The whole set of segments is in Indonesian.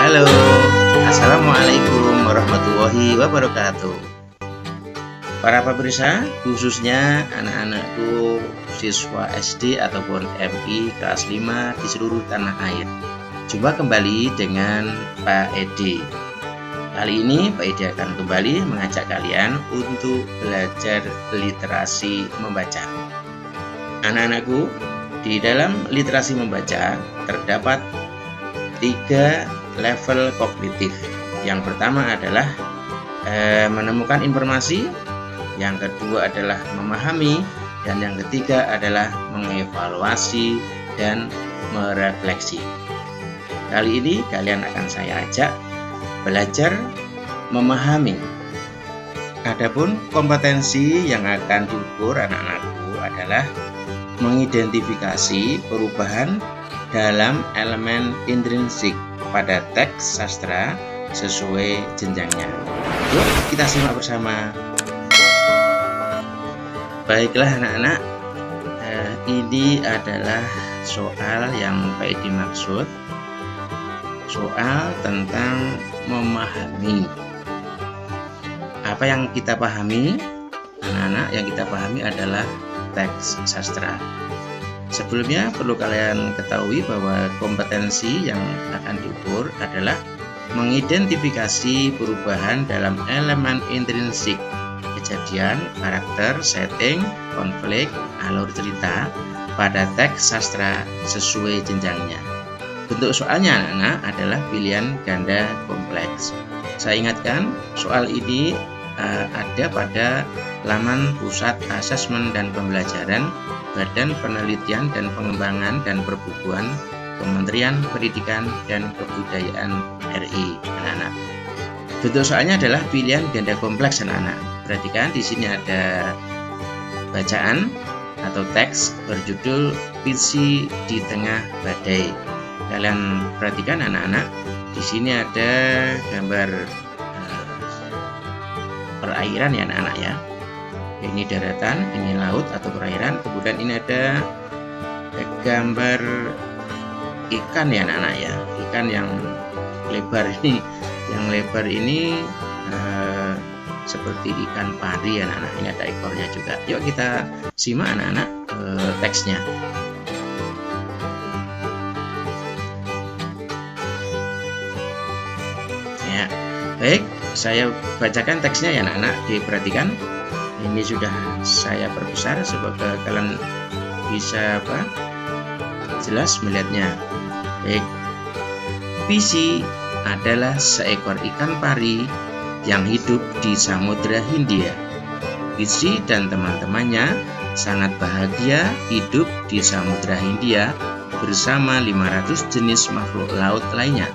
Halo, Assalamualaikum warahmatullahi wabarakatuh. Para pemirsa, khususnya anak-anakku siswa SD ataupun MI kelas 5 di seluruh tanah air. Jumpa kembali dengan Pak Edi. Kali ini Pak Edi akan kembali mengajak kalian untuk belajar literasi membaca. Anak-anakku, di dalam literasi membaca terdapat 3 level kognitif. Yang pertama adalah menemukan informasi, yang kedua adalah memahami, dan yang ketiga adalah mengevaluasi dan merefleksi. Kali ini kalian akan saya ajak belajar memahami. Adapun kompetensi yang akan diukur anak-anakku adalah mengidentifikasi perubahan dalam elemen intrinsik pada teks sastra sesuai jenjangnya. Yuk kita simak bersama. Baiklah anak-anak, ini adalah soal yang Pak Edi maksud, soal tentang memahami. Apa yang kita pahami anak-anak? Yang kita pahami adalah teks sastra. Sebelumnya perlu kalian ketahui bahwa kompetensi yang akan diukur adalah mengidentifikasi perubahan dalam elemen intrinsik, kejadian, karakter, setting, konflik, alur cerita pada teks sastra sesuai jenjangnya. Bentuk soalnya anak-anak adalah pilihan ganda kompleks. Saya ingatkan, soal ini ada pada laman Pusat Asesmen dan Pembelajaran Badan Penelitian dan Pengembangan dan Perbukuan Kementerian Pendidikan dan Kebudayaan RI, anak-anak. Bentuk soalnya adalah pilihan ganda kompleks, anak-anak. Perhatikan di sini ada bacaan atau teks berjudul Visi di Tengah Badai. Kalian perhatikan anak-anak, di sini ada gambar perairan ya anak-anak ya. Ini daratan, ini laut atau perairan. Kemudian ini ada gambar ikan ya anak-anak ya. Ikan yang lebar ini, seperti ikan pari ya anak-anak. Ini ada ekornya juga. Yuk kita simak anak-anak teksnya. Ya, baik. Saya bacakan teksnya ya anak-anak, diperhatikan. Ini sudah saya perbesar supaya kalian bisa jelas melihatnya. Baik. Visi adalah seekor ikan pari yang hidup di Samudra Hindia. Visi dan teman-temannya sangat bahagia hidup di Samudra Hindia bersama 500 jenis makhluk laut lainnya.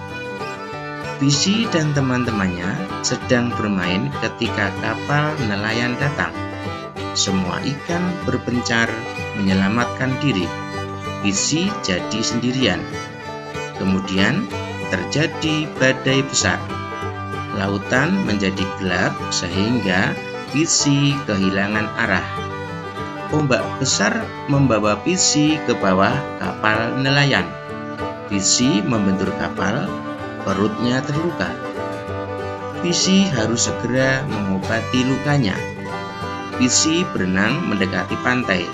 Visi dan teman-temannya sedang bermain ketika kapal nelayan datang. Semua ikan berpencar menyelamatkan diri. Visi jadi sendirian. Kemudian terjadi badai besar. Lautan menjadi gelap sehingga Visi kehilangan arah. Ombak besar membawa Visi ke bawah kapal nelayan. Visi membentur kapal. Perutnya terluka. Visi harus segera mengobati lukanya. Visi berenang mendekati pantai.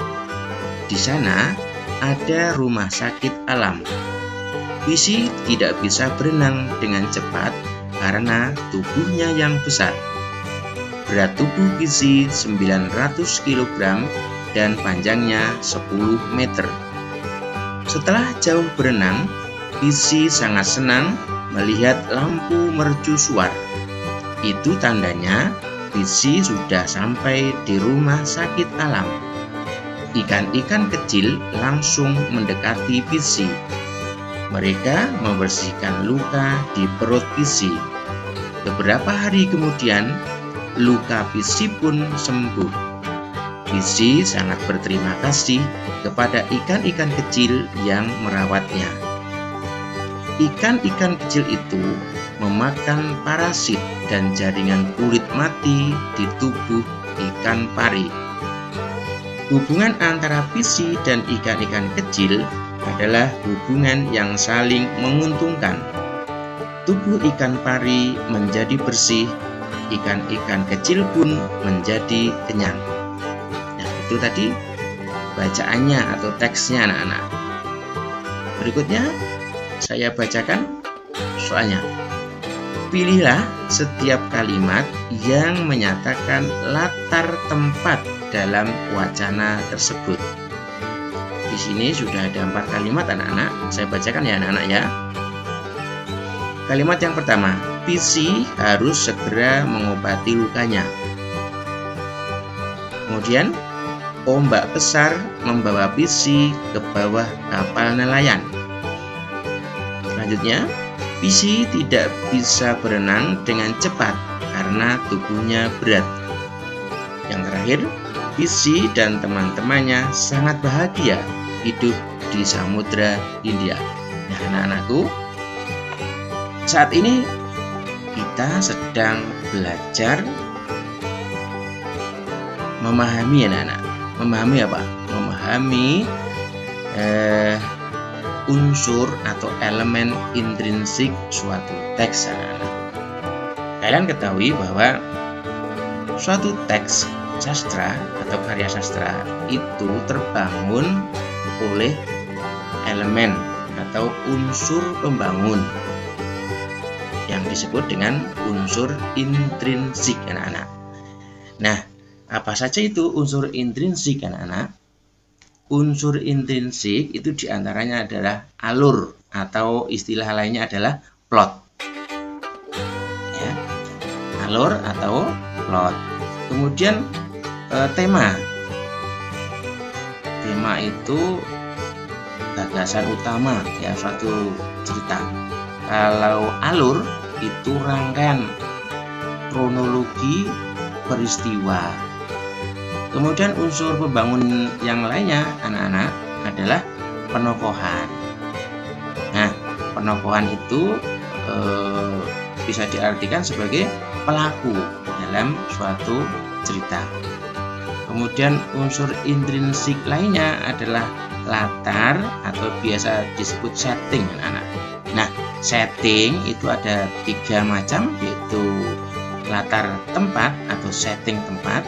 Di sana ada rumah sakit alam. Visi tidak bisa berenang dengan cepat karena tubuhnya yang besar. Berat tubuh Visi 900 kg dan panjangnya 10 meter. Setelah jauh berenang, Visi sangat senang melihat lampu mercusuar. Itu tandanya Visi sudah sampai di rumah sakit alam. Ikan-ikan kecil langsung mendekati Visi. Mereka membersihkan luka di perut Visi. Beberapa hari kemudian, luka Visi pun sembuh. Visi sangat berterima kasih kepada ikan-ikan kecil yang merawatnya. Ikan-ikan kecil itu memakan parasit dan jaringan kulit mati di tubuh ikan pari. Hubungan antara Visi dan ikan-ikan kecil adalah hubungan yang saling menguntungkan. tubuh ikan pari menjadi bersih, ikan-ikan kecil pun menjadi kenyang. Nah, itu tadi bacaannya atau teksnya anak-anak. Berikutnya saya bacakan soalnya. Pilihlah setiap kalimat yang menyatakan latar tempat dalam wacana tersebut. Di sini sudah ada 4 kalimat anak-anak. Saya bacakan ya anak-anak ya. Kalimat yang pertama, Pisi harus segera mengobati lukanya. Kemudian, ombak besar membawa Pisi ke bawah kapal nelayan. Selanjutnya, Pisi tidak bisa berenang dengan cepat karena tubuhnya berat. Yang terakhir, Pisi dan teman-temannya sangat bahagia hidup di Samudra Hindia. Nah, anak-anakku, saat ini kita sedang belajar memahami anak-anak. Memahami apa? Memahami unsur atau elemen intrinsik suatu teks anak-anak. Kalian ketahui bahwa suatu teks sastra atau karya sastra itu terbangun oleh elemen atau unsur pembangun yang disebut dengan unsur intrinsik anak-anak. Nah, apa saja itu unsur intrinsik anak-anak? Unsur intrinsik itu diantaranya adalah alur atau istilah lainnya adalah plot. Ya, alur atau plot. Kemudian tema. Tema itu gagasan utama ya suatu cerita. Kalau alur itu rangkaian kronologi peristiwa. Kemudian unsur pembangun yang lainnya anak-anak adalah penokohan. Nah, penokohan itu bisa diartikan sebagai pelaku dalam suatu cerita. Kemudian unsur intrinsik lainnya adalah latar atau biasa disebut setting anak-anak. Nah, setting itu ada 3 macam, yaitu latar tempat atau setting tempat,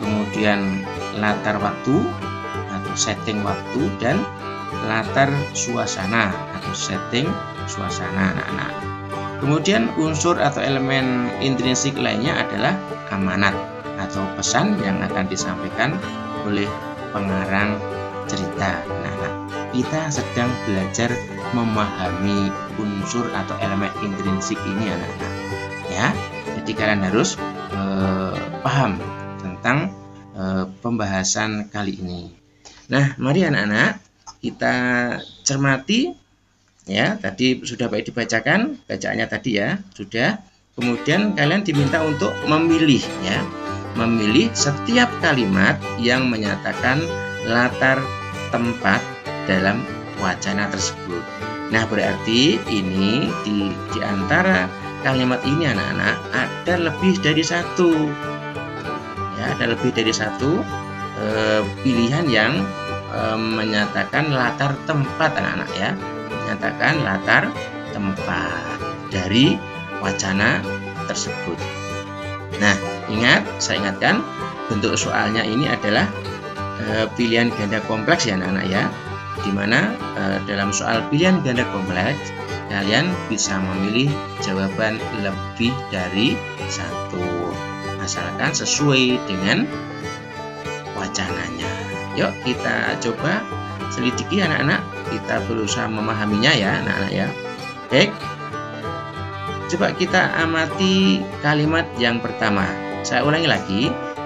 kemudian latar waktu atau setting waktu, dan latar suasana atau setting suasana anak-anak. Kemudian unsur atau elemen intrinsik lainnya adalah amanat atau pesan yang akan disampaikan oleh pengarang cerita. Anak-anak, kita sedang belajar memahami unsur atau elemen intrinsik ini anak-anak. Ya, jadi kalian harus paham tentang pembahasan kali ini. Nah, mari anak-anak kita cermati ya. Tadi sudah baik dibacakan, bacaannya tadi ya sudah. Kemudian kalian diminta untuk memilih ya, memilih setiap kalimat yang menyatakan latar tempat dalam wacana tersebut. Nah, berarti ini di antara kalimat ini anak-anak ada lebih dari satu. Ya, ada lebih dari satu pilihan yang menyatakan latar tempat anak-anak ya, menyatakan latar tempat dari wacana tersebut. Nah, ingat, saya ingatkan bentuk soalnya ini adalah pilihan ganda kompleks ya anak-anak ya, dimana dalam soal pilihan ganda kompleks kalian bisa memilih jawaban lebih dari satu, asalkan sesuai dengan wacananya. Yuk kita coba selidiki anak-anak, kita berusaha memahaminya ya anak-anak ya. Baik, coba kita amati kalimat yang pertama. Saya ulangi lagi,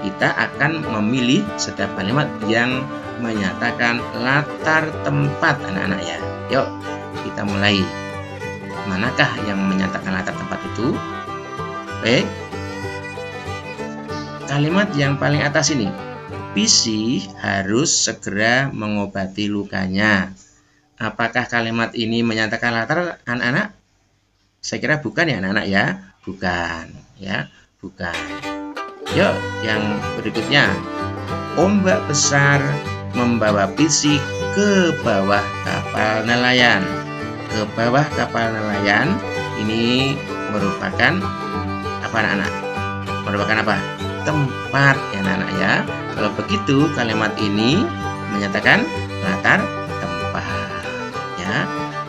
kita akan memilih setiap kalimat yang menyatakan latar tempat anak-anak ya. Yuk kita mulai. Manakah yang menyatakan latar tempat itu? Baik, kalimat yang paling atas ini, Pisi harus segera mengobati lukanya. Apakah kalimat ini menyatakan latar anak-anak? Saya kira bukan ya anak-anak ya, bukan ya, bukan. Yuk yang berikutnya, ombak besar membawa Pisi ke bawah kapal nelayan. Ke bawah kapal nelayan ini merupakan apa anak-anak? Merupakan apa? Tempat ya anak-anak ya. Kalau begitu kalimat ini menyatakan latar tempat ya.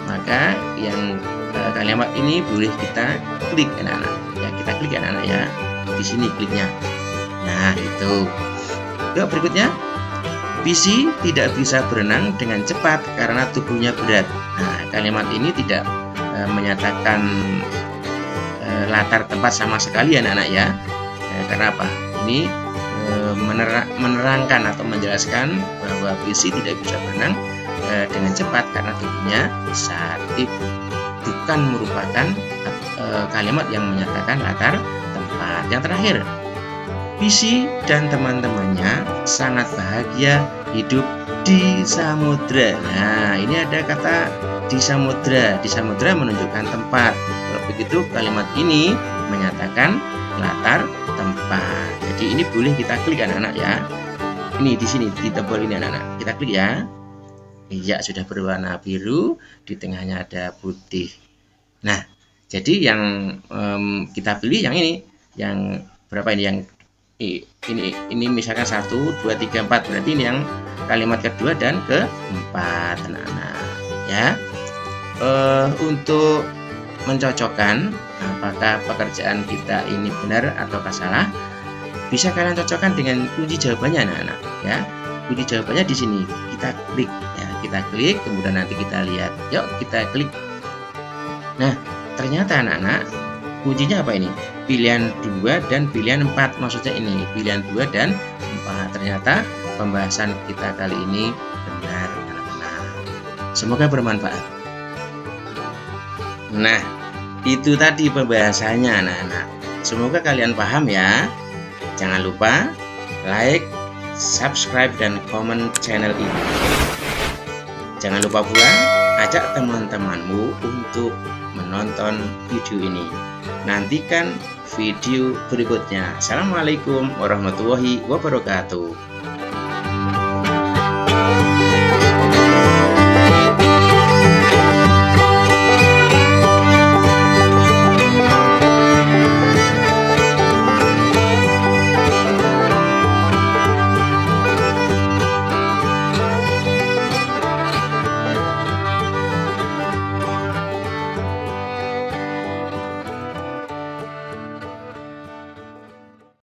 Maka yang kalimat ini boleh kita klik anak-anak ya, kita klik anak-anak ya, di sini kliknya. Nah itu. Yuk berikutnya, Bisi tidak bisa berenang dengan cepat karena tubuhnya berat. Nah kalimat ini tidak menyatakan latar tempat sama sekali anak-anak ya. Karena apa? Ini menerangkan atau menjelaskan bahwa Bisi tidak bisa berenang dengan cepat karena tubuhnya besar. Bukan merupakan kalimat yang menyatakan latar tempat. Yang terakhir, Bisi dan teman-temannya sangat bahagia hidup di samudra. Nah, ini ada kata di samudra. Di samudra menunjukkan tempat. Kalau begitu, kalimat ini menyatakan latar tempat. Jadi ini boleh kita klik anak-anak ya. Ini di sini di tombol ini anak-anak. Kita klik ya. Iya, sudah berwarna biru. Di tengahnya ada putih. Nah, jadi yang kita pilih yang ini. Yang berapa ini? Yang ini misalkan 1, 2, 3, 4. Berarti ini yang kalimat kedua dan keempat anak-anak ya. Untuk mencocokkan apakah pekerjaan kita ini benar ataukah salah, bisa kalian cocokkan dengan kunci jawabannya anak-anak ya. Kunci jawabannya di sini, kita klik ya, kita klik kemudian nanti kita lihat. Yuk kita klik. Nah ternyata anak-anak kuncinya apa ini? Pilihan 2 dan pilihan 4, maksudnya ini pilihan 2 dan 4. Ternyata pembahasan kita kali ini benar anak-anak. Semoga bermanfaat. Nah itu tadi pembahasannya anak-anak. Semoga kalian paham ya. Jangan lupa like, subscribe, dan komen channel ini. Jangan lupa pula ajak teman-temanmu untuk menonton video ini. Nantikan video berikutnya. Assalamualaikum warahmatullahi wabarakatuh.